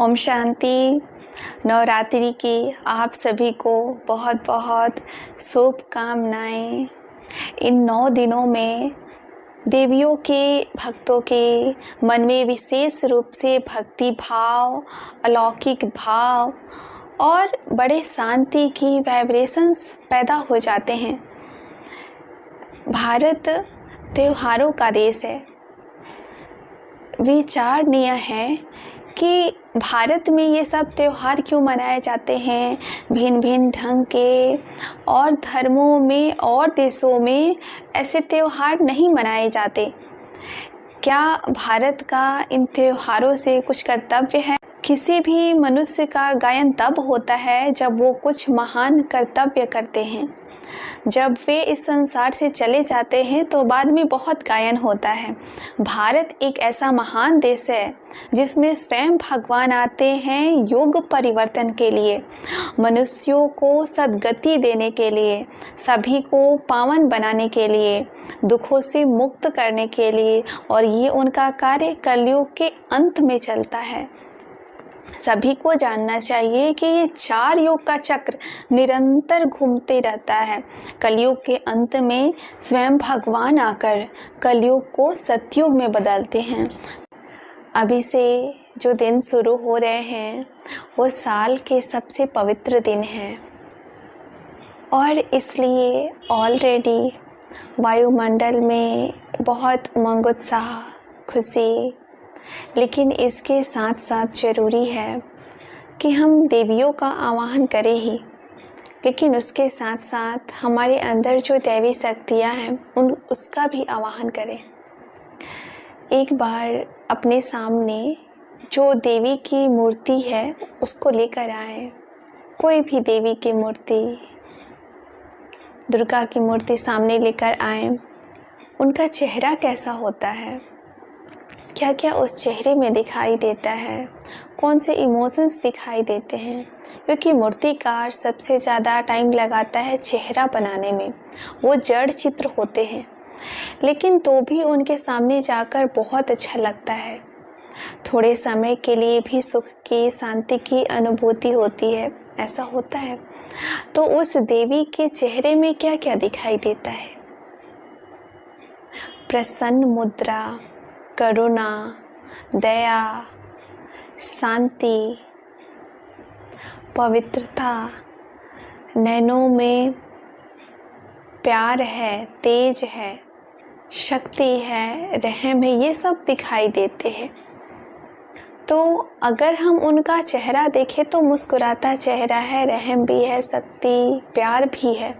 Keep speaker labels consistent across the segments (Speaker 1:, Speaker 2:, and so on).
Speaker 1: ओम शांति। नवरात्रि की आप सभी को बहुत बहुत शुभकामनाएं। इन 9 दिनों में देवियों के भक्तों के मन में विशेष रूप से भक्ति भाव, अलौकिक भाव और बड़े शांति की वाइब्रेशंस पैदा हो जाते हैं। भारत त्योहारों का देश है। विचारणीय है कि भारत में ये सब त्यौहार क्यों मनाए जाते हैं। भिन्न भिन्न ढंग के और धर्मों में और देशों में ऐसे त्यौहार नहीं मनाए जाते। क्या भारत का इन त्योहारों से कुछ कर्तव्य है? किसी भी मनुष्य का गायन तब होता है जब वो कुछ महान कर्तव्य करते हैं। जब वे इस संसार से चले जाते हैं तो बाद में बहुत गायन होता है। भारत एक ऐसा महान देश है जिसमें स्वयं भगवान आते हैं युग परिवर्तन के लिए, मनुष्यों को सद्गति देने के लिए, सभी को पावन बनाने के लिए, दुखों से मुक्त करने के लिए, और ये उनका कार्य कलयुग के अंत में चलता है। सभी को जानना चाहिए कि ये 4 युग का चक्र निरंतर घूमते रहता है। कलयुग के अंत में स्वयं भगवान आकर कलयुग को सतयुग में बदलते हैं। अभी से जो दिन शुरू हो रहे हैं वो साल के सबसे पवित्र दिन हैं और इसलिए ऑलरेडी वायुमंडल में बहुत उमंग उत्साह, खुशी, लेकिन इसके साथ साथ ज़रूरी है कि हम देवियों का आवाहन करें ही, लेकिन उसके साथ साथ हमारे अंदर जो दैवी शक्तियाँ हैं उसका भी आवाहन करें। एक बार अपने सामने जो देवी की मूर्ति है उसको लेकर आए। कोई भी देवी की मूर्ति, दुर्गा की मूर्ति सामने लेकर आए। उनका चेहरा कैसा होता है, क्या क्या उस चेहरे में दिखाई देता है, कौन से इमोशंस दिखाई देते हैं, क्योंकि मूर्तिकार सबसे ज़्यादा टाइम लगाता है चेहरा बनाने में। वो जड़ चित्र होते हैं, लेकिन तो भी उनके सामने जाकर बहुत अच्छा लगता है। थोड़े समय के लिए भी सुख की, शांति की अनुभूति होती है, ऐसा होता है। तो उस देवी के चेहरे में क्या क्या दिखाई देता है? प्रसन्न मुद्रा, करुणा, दया, शांति, पवित्रता, नैनों में प्यार है, तेज है, शक्ति है, रहम है, ये सब दिखाई देते हैं। तो अगर हम उनका चेहरा देखें तो मुस्कुराता चेहरा है, रहम भी है, शक्ति, प्यार भी है।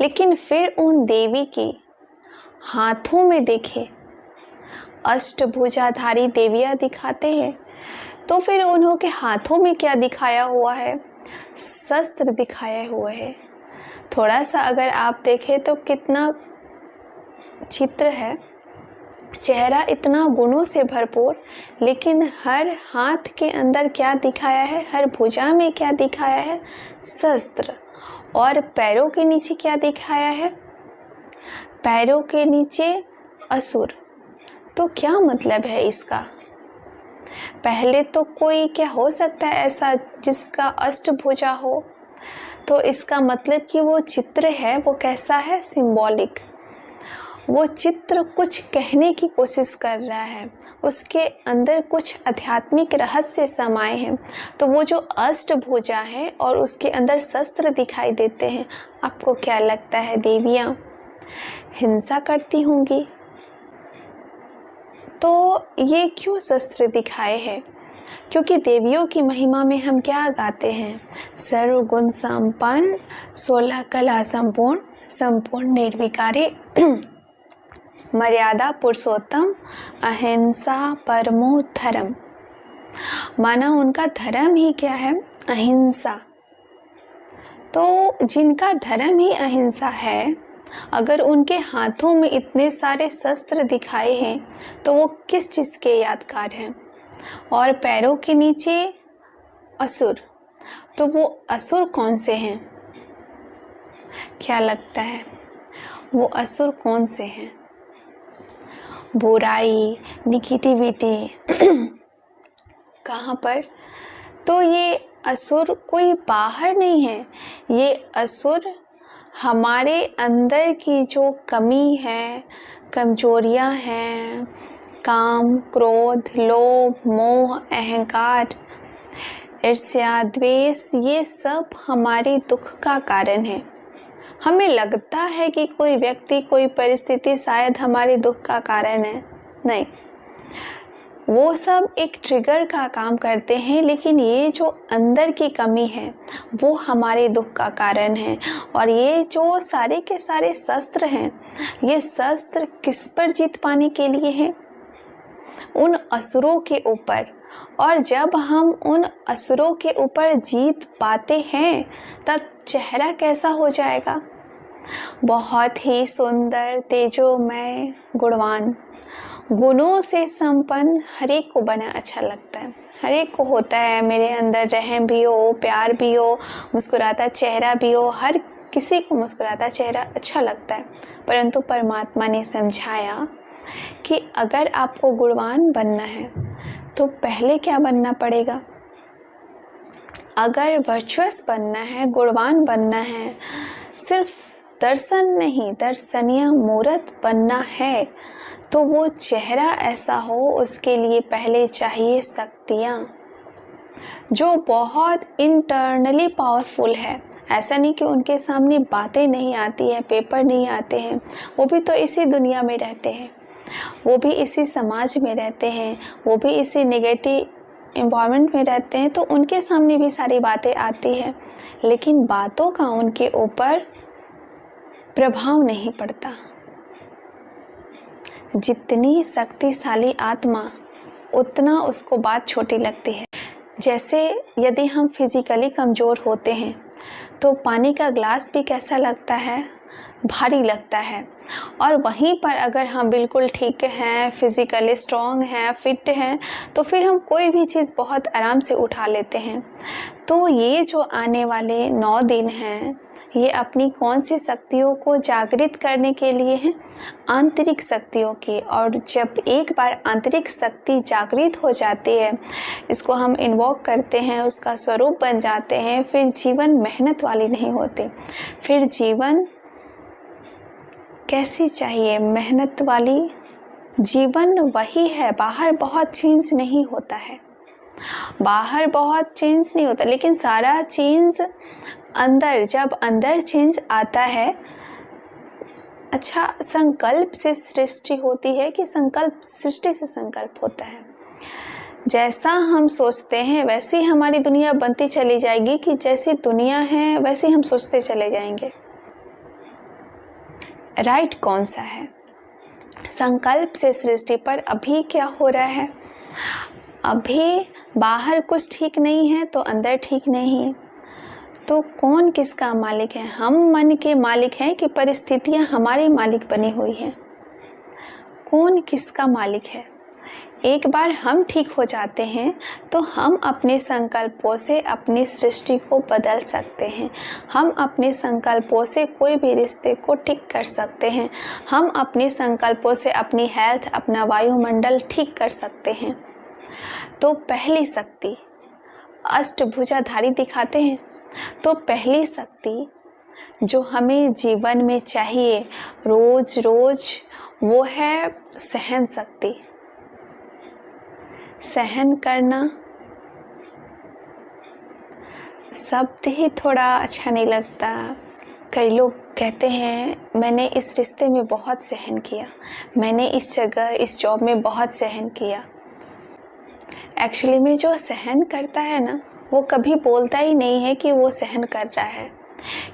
Speaker 1: लेकिन फिर उन देवी की हाथों में देखें, अष्टभुजाधारी देवियाँ दिखाते हैं, तो फिर उन्हों के हाथों में क्या दिखाया हुआ है? शस्त्र दिखाए हुए है। थोड़ा सा अगर आप देखें तो कितना चित्र है, चेहरा इतना गुणों से भरपूर, लेकिन हर हाथ के अंदर क्या दिखाया है, हर भुजा में क्या दिखाया है? शस्त्र। और पैरों के नीचे क्या दिखाया है? पैरों के नीचे असुर। तो क्या मतलब है इसका? पहले तो कोई क्या हो सकता है ऐसा जिसका अष्टभुजा हो? तो इसका मतलब कि वो चित्र है वो कैसा है? सिंबॉलिक। वो चित्र कुछ कहने की कोशिश कर रहा है, उसके अंदर कुछ आध्यात्मिक रहस्य समाये हैं। तो वो जो अष्टभुजा है और उसके अंदर शस्त्र दिखाई देते हैं, आपको क्या लगता है देवियाँ हिंसा करती होंगी? तो ये क्यों शस्त्र दिखाए हैं? क्योंकि देवियों की महिमा में हम क्या गाते हैं? सर्वगुण संपन्न, 16 कला संपूर्ण, संपूर्ण निर्विकारी, मर्यादा पुरुषोत्तम, अहिंसा परमो धर्म। माना उनका धर्म ही क्या है? अहिंसा। तो जिनका धर्म ही अहिंसा है, अगर उनके हाथों में इतने सारे शस्त्र दिखाए हैं तो वो किस चीज़ के यादगार हैं? और पैरों के नीचे असुर, तो वो असुर कौन से हैं? क्या लगता है वो असुर कौन से हैं? बुराई, निगेटिविटी, कहाँ पर? तो ये असुर कोई बाहर नहीं है, ये असुर हमारे अंदर की जो कमी है, कमजोरियाँ हैं, काम, क्रोध, लोभ, मोह, अहंकार, ईर्ष्या, द्वेष, ये सब हमारे दुख का कारण है। हमें लगता है कि कोई व्यक्ति, कोई परिस्थिति शायद हमारे दुख का कारण है, नहीं, वो सब एक ट्रिगर का काम करते हैं, लेकिन ये जो अंदर की कमी है वो हमारे दुख का कारण है। और ये जो सारे के सारे शस्त्र हैं, ये शस्त्र किस पर जीत पाने के लिए हैं? उन असुरों के ऊपर। और जब हम उन असुरों के ऊपर जीत पाते हैं तब चेहरा कैसा हो जाएगा? बहुत ही सुंदर, तेजोमय, गुणवान, गुणों से संपन्न। हर एक को बना अच्छा लगता है, हर एक को होता है मेरे अंदर रहम भी हो, प्यार भी हो, मुस्कुराता चेहरा भी हो, हर किसी को मुस्कुराता चेहरा अच्छा लगता है। परंतु परमात्मा ने समझाया कि अगर आपको गुणवान बनना है तो पहले क्या बनना पड़ेगा? अगर वर्चुअस बनना है, गुणवान बनना है, सिर्फ दर्शन नहीं, दर्शनीय मूर्त बनना है, तो वो चेहरा ऐसा हो, उसके लिए पहले चाहिए शक्तियाँ जो बहुत इंटरनली पावरफुल है। ऐसा नहीं कि उनके सामने बातें नहीं आती है, पेपर नहीं आते हैं, वो भी तो इसी दुनिया में रहते हैं, वो भी इसी समाज में रहते हैं, वो भी इसी नेगेटिव एनवायरनमेंट में रहते हैं, तो उनके सामने भी सारी बातें आती है, लेकिन बातों का उनके ऊपर प्रभाव नहीं पड़ता। जितनी शक्तिशाली आत्मा उतना उसको बात छोटी लगती है। जैसे यदि हम फिजिकली कमज़ोर होते हैं तो पानी का ग्लास भी कैसा लगता है? भारी लगता है। और वहीं पर अगर हम बिल्कुल ठीक हैं, फिज़िकली स्ट्रॉन्ग हैं, फिट हैं, तो फिर हम कोई भी चीज़ बहुत आराम से उठा लेते हैं। तो ये जो आने वाले 9 दिन हैं, ये अपनी कौन सी शक्तियों को जागृत करने के लिए हैं? आंतरिक शक्तियों की। और जब एक बार आंतरिक शक्ति जागृत हो जाती है, इसको हम इन्वोक करते हैं, उसका स्वरूप बन जाते हैं, फिर जीवन मेहनत वाली नहीं होती। फिर जीवन कैसी चाहिए? मेहनत वाली। जीवन वही है, बाहर बहुत चेंज नहीं होता है, बाहर बहुत चेंज नहीं होता, लेकिन सारा चेंज अंदर, जब अंदर चेंज आता है। अच्छा, संकल्प से सृष्टि होती है कि संकल्प सृष्टि से संकल्प होता है? जैसा हम सोचते हैं वैसी हमारी दुनिया बनती चली जाएगी, कि जैसी दुनिया है वैसे हम सोचते चले जाएंगे। राइट कौन सा है? संकल्प से सृष्टि। पर अभी क्या हो रहा है? अभी बाहर कुछ ठीक नहीं है तो अंदर ठीक नहीं। तो कौन किसका मालिक है? हम मन के मालिक हैं कि परिस्थितियां हमारे मालिक बनी हुई हैं? कौन किसका मालिक है? एक बार हम ठीक हो जाते हैं तो हम अपने संकल्पों से अपनी सृष्टि को बदल सकते हैं। हम अपने संकल्पों से कोई भी रिश्ते को ठीक कर सकते हैं। हम अपने संकल्पों से अपनी हेल्थ, अपना वायुमंडल ठीक कर सकते हैं। तो पहली शक्ति, अष्टभुजाधारी दिखाते हैं, तो पहली शक्ति जो हमें जीवन में चाहिए रोज रोज, वो है सहन शक्ति। सहन करना शब्द ही थोड़ा अच्छा नहीं लगता। कई लोग कहते हैं मैंने इस रिश्ते में बहुत सहन किया, मैंने इस जगह, इस जॉब में बहुत सहन किया। एक्चुअली में जो सहन करता है ना, वो कभी बोलता ही नहीं है कि वो सहन कर रहा है,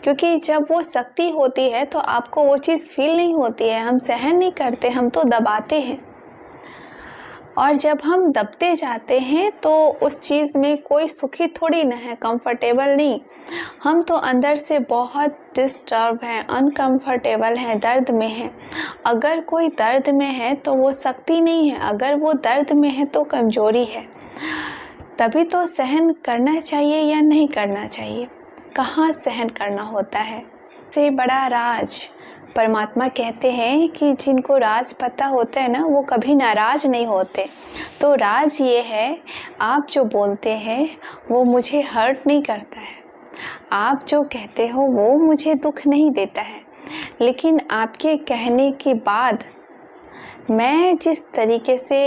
Speaker 1: क्योंकि जब वो शक्ति होती है तो आपको वो चीज़ फील नहीं होती है। हम सहन नहीं करते, हम तो दबाते हैं। और जब हम दबते जाते हैं तो उस चीज़ में कोई सुखी थोड़ी ना है, कंफर्टेबल नहीं। हम तो अंदर से बहुत डिस्टर्ब हैं, अनकंफर्टेबल हैं, दर्द में हैं। अगर कोई दर्द में है तो वो शक्ति नहीं है, अगर वो दर्द में है तो कमजोरी है। तभी तो सहन करना चाहिए या नहीं करना चाहिए? कहाँ सहन करना होता है? सबसे बड़ा राज परमात्मा कहते हैं कि जिनको राज पता होता है ना, वो कभी नाराज़ नहीं होते। तो राज ये है, आप जो बोलते हैं वो मुझे हर्ट नहीं करता है, आप जो कहते हो वो मुझे दुख नहीं देता है, लेकिन आपके कहने के बाद मैं जिस तरीके से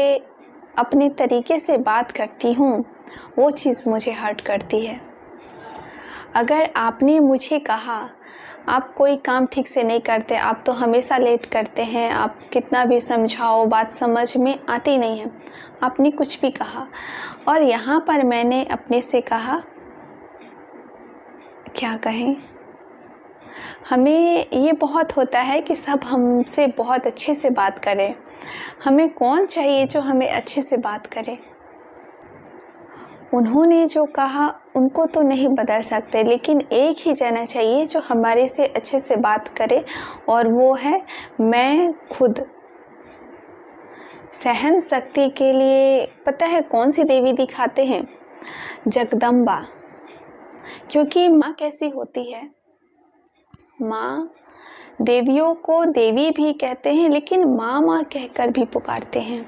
Speaker 1: अपने तरीके से बात करती हूँ वो चीज़ मुझे हर्ट करती है। अगर आपने मुझे कहा आप कोई काम ठीक से नहीं करते, आप तो हमेशा लेट करते हैं, आप कितना भी समझाओ बात समझ में आती नहीं है, आपने कुछ भी कहा, और यहाँ पर मैंने अपने से कहा, क्या कहें, हमें ये बहुत होता है कि सब हमसे बहुत अच्छे से बात करें। हमें कौन चाहिए जो हमें अच्छे से बात करे? उन्होंने जो कहा उनको तो नहीं बदल सकते, लेकिन एक ही जना चाहिए जो हमारे से अच्छे से बात करे, और वो है मैं खुद। सहन शक्ति के लिए पता है कौन सी देवी दिखाते हैं? जगदम्बा। क्योंकि माँ कैसी होती है? माँ, देवियों को देवी भी कहते हैं, लेकिन माँ माँ कहकर भी पुकारते हैं।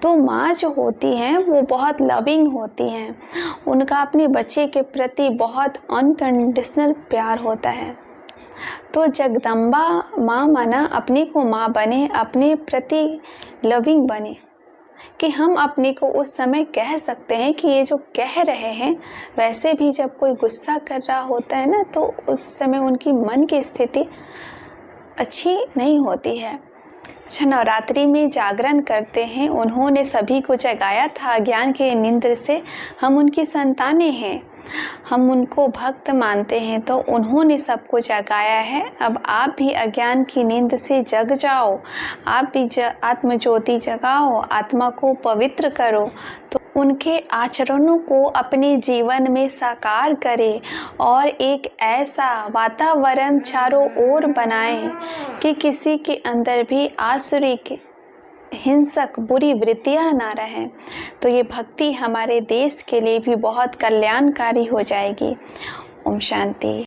Speaker 1: तो माँ जो होती हैं वो बहुत लविंग होती हैं, उनका अपने बच्चे के प्रति बहुत अनकंडीशनल प्यार होता है। तो जगदम्बा माँ माना अपने को माँ बने, अपने प्रति लविंग बने, कि हम अपने को उस समय कह सकते हैं कि ये जो कह रहे हैं, वैसे भी जब कोई गुस्सा कर रहा होता है ना, तो उस समय उनकी मन की स्थिति अच्छी नहीं होती है। अच्छा, नवरात्रि में जागरण करते हैं, उन्होंने सभी को जगाया था अज्ञान के नींद से। हम उनकी संतानें हैं, हम उनको भक्त मानते हैं, तो उन्होंने सबको जगाया है। अब आप भी अज्ञान की नींद से जग जाओ, आप भी आत्मज्योति जगाओ, आत्मा को पवित्र करो, तो उनके आचरणों को अपने जीवन में साकार करें और एक ऐसा वातावरण चारों ओर बनाएं कि किसी के अंदर भी आसुरिक हिंसक बुरी वृत्तियां ना रहें। तो ये भक्ति हमारे देश के लिए भी बहुत कल्याणकारी हो जाएगी। ओम शांति।